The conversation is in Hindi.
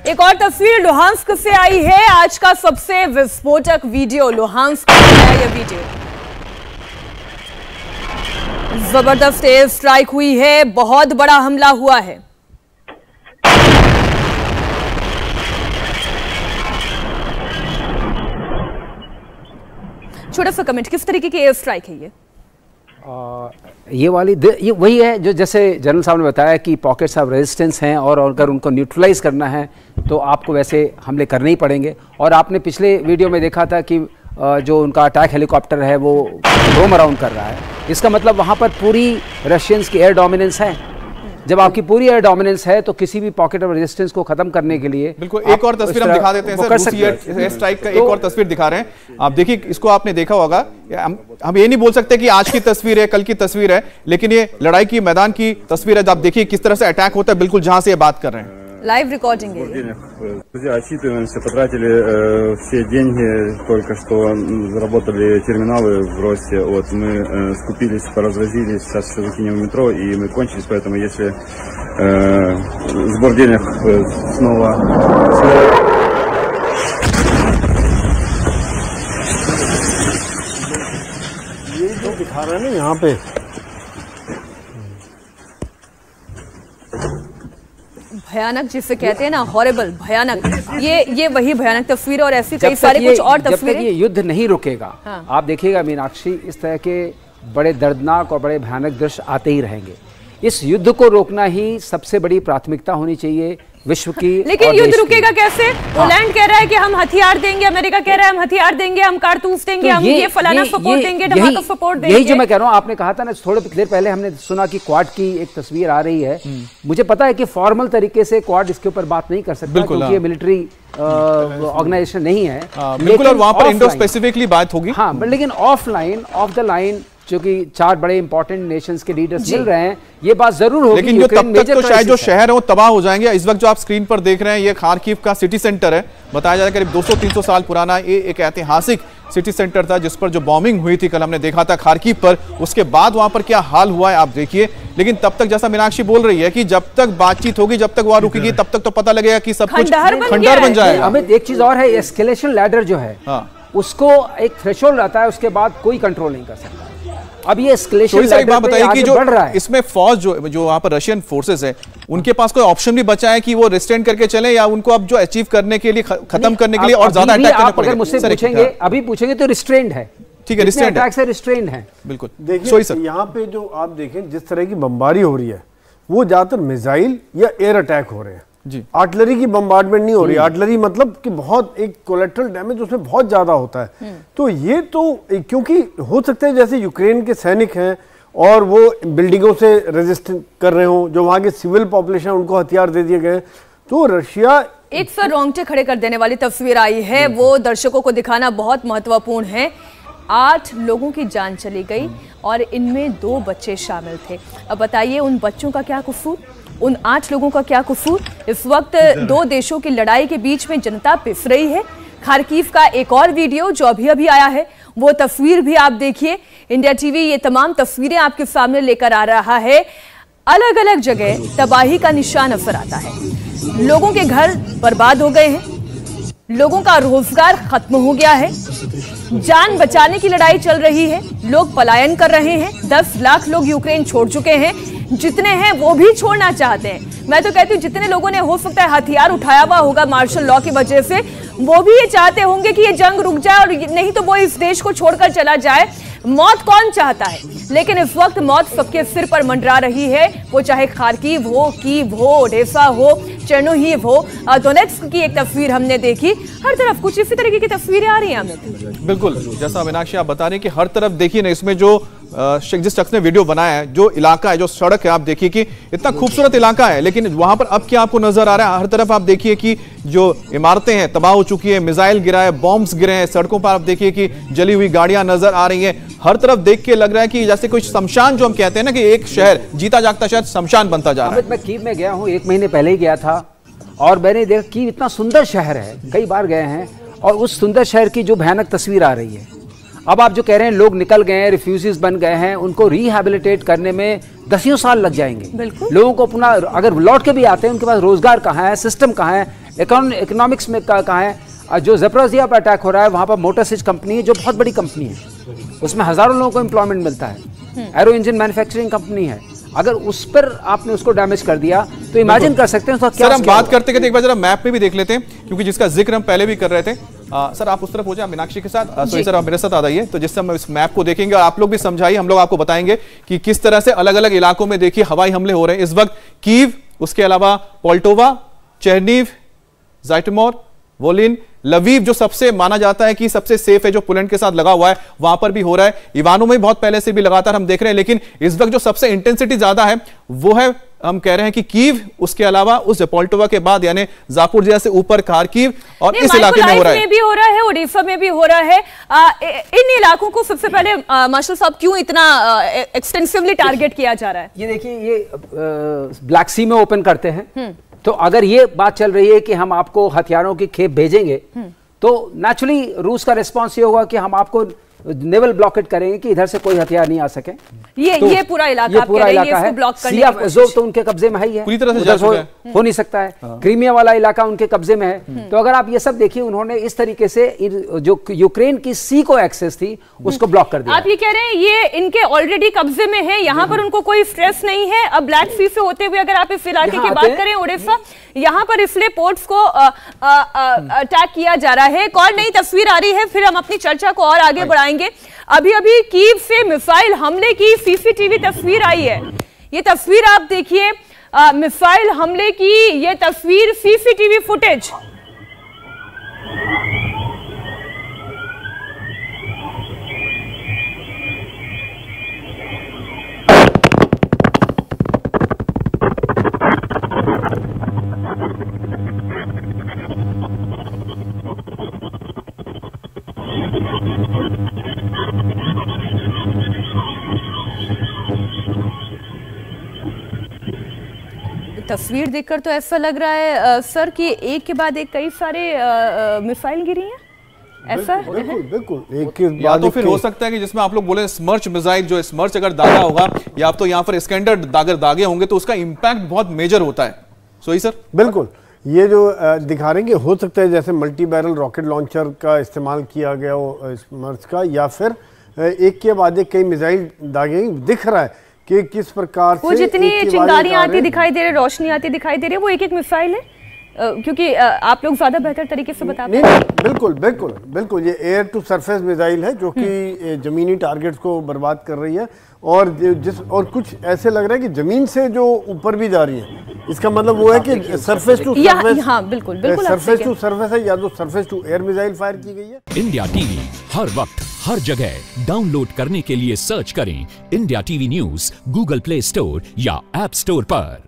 एक और तस्वीर लुहांस्क से आई है। आज का सबसे विस्फोटक वीडियो लुहांस्क से आया यह वीडियो। जबरदस्त एयर स्ट्राइक हुई है, बहुत बड़ा हमला हुआ है। छोटा सा कमेंट, किस तरीके की एयर स्ट्राइक है ये? ये वही है जो जैसे जनरल साहब ने बताया कि पॉकेट्स ऑफ रेजिस्टेंस हैं और अगर उनको न्यूट्रलाइज करना है तो आपको वैसे हमले करने ही पड़ेंगे। और आपने पिछले वीडियो में देखा था कि जो उनका अटैक हेलीकॉप्टर है वो रोम अराउंड कर रहा है। इसका मतलब वहाँ पर पूरी रशियंस की एयर डोमिनेंस है। जब आपकी पूरी एयर डोमिनेंस है तो किसी भी पॉकेट ऑफ रेजिस्टेंस को खत्म करने के लिए बिल्कुल एक और तस्वीर हम दिखा देते हैं सर, रूसी एयर स्ट्राइक का एक और तस्वीर दिखा रहे हैं आप। देखिए, इसको आपने देखा होगा। हम ये नहीं बोल सकते कि आज की तस्वीर है, कल की तस्वीर है, लेकिन ये लड़ाई की मैदान की तस्वीर है। आप देखिए किस तरह से अटैक होता है, बिल्कुल जहां से ये बात कर रहे हैं। लाइव रिकॉर्डिंग है। Друзья, отчитываемся, потратили все деньги, только что заработали терминалы в Росте. Вот мы скупились, поразвозились, сейчас все закинем в метро, и мы кончились, поэтому если сбор денег снова... ये जो दिखा रहा है ना यहाँ पे, भयानक जिसे कहते हैं ना, हॉरिबल, भयानक, ये वही भयानक तस्वीर और ऐसी कई सारी कुछ और तस्वीरें। जब तक ये युद्ध नहीं रुकेगा, हाँ। आप देखिएगा मीनाक्षी, इस तरह के बड़े दर्दनाक और बड़े भयानक दृश्य आते ही रहेंगे। इस युद्ध को रोकना ही सबसे बड़ी प्राथमिकता होनी चाहिए विश्व की। लेकिन युद्ध रुकेगा कैसे? पोलैंड कह रहा है कि हम हथियार देंगे, अमेरिका कह रहा है हम हथियार देंगे, हम कारतूस देंगे, हम ये फलाना सपोर्ट देंगे, धमाका सपोर्ट देंगे। यही जो मैं कह रहा हूँ, आपने कहा था ना थोड़ी देर पहले, हमने सुना कि क्वाड की एक तस्वीर आ रही है। मुझे पता है कि फॉर्मल तरीके से क्वाड इसके ऊपर बात नहीं कर सकता क्योंकि ये मिलिट्री ऑर्गेनाइजेशन नहीं है। बिल्कुल, और वहां पर इंडो स्पेसिफिकली बात होगी। हाँ, लेकिन ऑफ द लाइन जो कि 4 बड़े इंपॉर्टेंट नेशंस के लीडर्स मिल रहे हैं, ये बात जरूर होगी। लेकिन जो तब तक तो शायद जो शहर है वो तबाह हो जाएंगे। इस वक्त जो आप स्क्रीन पर देख रहे हैं, ये खार्किव का सिटी सेंटर है। बताया जा रहा है करीब 200-300 साल पुराना ये एक ऐतिहासिक सिटी सेंटर था जिस पर जो बॉम्बिंग हुई थी, कल हमने देखा था खार्किव पर। उसके बाद वहां पर क्या हाल हुआ है आप देखिए। लेकिन तब तक जैसा मीनाक्षी बोल रही है कि जब तक बातचीत होगी, जब तक वहां रुकेगी, तब तक तो पता लगेगा कि सब कुछ खंडहर बन जाएगा। हमें एक चीज और है, एस्केलेशन लैडर जो है उसको एक थ्रेशोल्ड आता है, उसके बाद कोई कंट्रोल नहीं कर सकता। अब ये एस्केलेशन एक बात बताइए कि जो इसमें फौज जो वहां पर रशियन फोर्सेस है, उनके पास कोई ऑप्शन भी बचा है कि वो रिस्ट्रेन करके चले, या उनको अब जो अचीव करने के लिए, खत्म करने के लिए और ज्यादा अटैक करना पड़ेगा? मुझसे पूछेंगे, अभी पूछेंगे तो रिस्ट्रेंड है। ठीक है, रिस्ट्रेंड अटैक से रिस्ट्रेंड है। बिल्कुल। देखिए यहाँ पे जो आप देखें जिस तरह की बमबारी हो रही है, वो ज्यादातर मिसाइल या एयर अटैक हो रहे हैं जी। आर्टिलरी की बम्बार्डमेंट नहीं हो रही। आर्टिलरी मतलब कि बहुत एक कोलेट्रल डैमेज उसमें बहुत ज्यादा होता है। तो ये तो क्योंकि हो सकता है जैसे यूक्रेन के सैनिक हैं और वो बिल्डिंगों से रेजिस्ट कर रहे हो, जो वहां के सिविल पॉपुलेशन उनको हथियार दे दिए गए, तो रशिया एक सर रोंगटे खड़े कर देने वाली तस्वीर आई है, वो दर्शकों को दिखाना बहुत महत्वपूर्ण है। 8 लोगों की जान चली गई और इनमें 2 बच्चे शामिल थे। अब बताइए उन बच्चों का क्या कसूर, उन 8 लोगों का क्या कसूर? इस वक्त 2 देशों की लड़ाई के बीच में जनता पिस रही है। खार्किव का एक और वीडियो जो अभी अभी आया है, वो तस्वीर भी आप देखिए। इंडिया टीवी ये तमाम तस्वीरें आपके सामने लेकर आ रहा है। अलग अलग जगह तबाही का निशान नजर आता है। लोगों के घर बर्बाद हो गए हैं, लोगों का रोजगार खत्म हो गया है, जान बचाने की लड़ाई चल रही है, लोग पलायन कर रहे हैं। 10 लाख लोग यूक्रेन छोड़ चुके हैं, जितने हैं वो भी छोड़ना चाहते हैं। मैं तो कहती हूँ जितने लोगों ने हो सकता है हथियार उठाया हुआ होगा मार्शल लॉ की वजह से, वो भी ये चाहते होंगे कि ये जंग रुक जाए और नहीं तो वो इस देश को छोड़कर चला जाए। मौत कौन चाहता है? लेकिन इस वक्त मौत सबके सिर पर मंडरा रही है, वो चाहे खार्किव हो, कीव हो, ओडेसा हो, चेर्नोहिव हो, डोनेट्स्क की एक तस्वीर हमने देखी। हर तरफ कुछ इसी तरीके की तस्वीरें आ रही हैं हमें। बिल्कुल, जैसा मीनाक्षी आप बता रहे हैं कि हर तरफ देखिए ना, इसमें जो जिस शख्स ने वीडियो बनाया है, जो इलाका है, जो सड़क है, आप देखिए कि इतना खूबसूरत इलाका है, लेकिन वहां पर अब क्या आपको नजर आ रहा है? हर तरफ आप देखिए कि जो इमारतें हैं तबाह हो चुकी है, मिसाइल गिरा है, बॉम्ब्स गिरे हैं, सड़कों पर आप देखिए कि जली हुई गाड़ियां नजर आ रही हैं। हर तरफ देख के लग रहा है कि जैसे कोई शमशान, जो हम कहते हैं ना कि एक शहर जीता जागता शहर शमशान बनता जा रहा है। मैं कीव में गया हूँ, 1 महीने पहले ही गया था और मैंने देखा कि इतना सुंदर शहर है, कई बार गए हैं, और उस सुंदर शहर की जो भयानक तस्वीर आ रही है, अब आप जो कह रहे हैं लोग निकल गए हैं, रिफ्यूजीज बन गए हैं, उनको रिहैबिलिटेट करने में 10 साल लग जाएंगे। लोगों को अपना, अगर लौट के भी आते हैं उनके पास रोजगार कहाँ है, सिस्टम कहाँ है, इकोनॉमिक्स में कहाँ है। जो ज़पोरिज़िया पर अटैक हो रहा है वहाँ पर मोटर सिच कंपनी है जो बहुत बड़ी कंपनी है, उसमें हज़ारों लोगों को एम्प्लॉयमेंट मिलता है, एरो इंजन मैन्युफैक्चरिंग कंपनी है। अगर उस पर आपने उसको डैमेज कर दिया तो इमेजिन कर सकते हैं क्या। सर हम बात करते करते एक बार जरा मैप में भी देख लेते हैं, क्योंकि जिसका जिक्र हम पहले भी कर रहे थे। सर आप उस तरफ हो जाए मीनाक्षी के साथ, सॉरी सर आप मेरे साथ आ जाइए, तो जिससे हम इस मैप को देखेंगे और आप लोग भी समझाइए, हम लोग आपको बताएंगे कि किस तरह से अलग अलग इलाकों में देखिए हवाई हमले हो रहे हैं इस वक्त। कीव, उसके अलावा पोल्टोवा, चेरनीव, ज़ाइटमोर, वोलिन, लवीव जो सबसे माना जाता है कि सबसे सेफ है, जो पोलैंड के साथ लगा हुआ है, वहां पर भी हो रहा है। इवानो में बहुत पहले से भी लगातार हम देख रहे हैं, लेकिन इस वक्त जो सबसे इंटेंसिटी ज्यादा है वो है, हम कह रहे हैं कि कीव, उसके अलावा उस पोल्टोवा के बाद यानी ज़ापोरिज़िया से ऊपर खार्किव, और इस इलाके में हो रहा है, में भी हो रहा है, ओडिशा में भी हो रहा है। इन इलाकों को सबसे पहले मार्शल साहब क्यों इतना एक्सटेंसिवली टारगेट किया जा रहा है? ये देखिए, ये ब्लैक सी में ओपन करते हैं, तो अगर ये बात चल रही है कि हम आपको हथियारों की खेप भेजेंगे, तो नेचुरली रूस का रिस्पांस ये होगा कि हम आपको नेवल ब्लॉकेट करेंगे कि इधर से कोई हथियार नहीं आ सके। ये पूरा इलाका, आप कह रहे हैं ये इसको ब्लॉक करने की कोशिश। तो उनके कब्जे में है, पूरी तरह से हो नहीं सकता है। क्रीमिया वाला इलाका उनके कब्जे में है। तो अगर आप ये सब देखिए, उन्होंने इस तरीके से जो यूक्रेन की सी को एक्सेस थी उसको ब्लॉक कर दिया। आप ये कह रहे हैं ये इनके ऑलरेडी कब्जे में है, यहाँ पर उनको कोई स्ट्रेस नहीं है। अब ब्लैक सी से होते हुए अगर आप इस इलाके की बात करें, ओडिशा, यहाँ पर इसलिए पोर्ट्स को अटैक किया जा रहा है। एक और नई तस्वीर आ रही है, फिर हम अपनी चर्चा को और आगे बढ़ाएंगे। अभी अभी कीव से मिसाइल हमले की सीसीटीवी तस्वीर आई है। ये तस्वीर आप देखिए, मिसाइल हमले की ये तस्वीर, सीसीटीवी फुटेज। तस्वीर देखकर तो ऐसा लग रहा है सर कि एक के बाद एक कई सारे मिसाइल गिरी हैं, ऐसा? बिल्कुल एक के या तो फिर हो सकता है कि जिसमें आप लोग बोले स्मर्च मिसाइल, जो स्मर्च अगर दागा होगा या तो यहाँ पर इस्कैंडर दागे होंगे तो उसका इंपैक्ट बहुत मेजर होता है। सही सर, बिल्कुल। ये जो दिखा रहे हैं कि हो सकता है जैसे मल्टी बैरल रॉकेट लॉन्चर का इस्तेमाल किया गया हो स्मर्च का, या फिर एक के बाद एक कई मिसाइल दागे। दिख रहा है कि किस प्रकार वो जितनी चिंगारियां आती दिखाई दे रही, रोशनी आती दिखाई दे रही है, वो एक एक मिसाइल है, क्योंकि आप लोग ज्यादा बेहतर तरीके से बता पाएंगे। बिल्कुल बिल्कुल बिल्कुल, ये एयर टू सरफेस मिसाइल है जो कि जमीनी टारगेट्स को बर्बाद कर रही है, और और कुछ ऐसे लग रहा है कि जमीन से जो ऊपर भी जा रही है। इसका मतलब वो है कि सरफेस टू सरफेस, हाँ बिल्कुल बिल्कुल, सरफेस टू सरफेस है, या तो surface to air missile fire की गई है। इंडिया टीवी हर वक्त हर जगह डाउनलोड करने के लिए सर्च करें India TV news Google play store या ऐप स्टोर पर।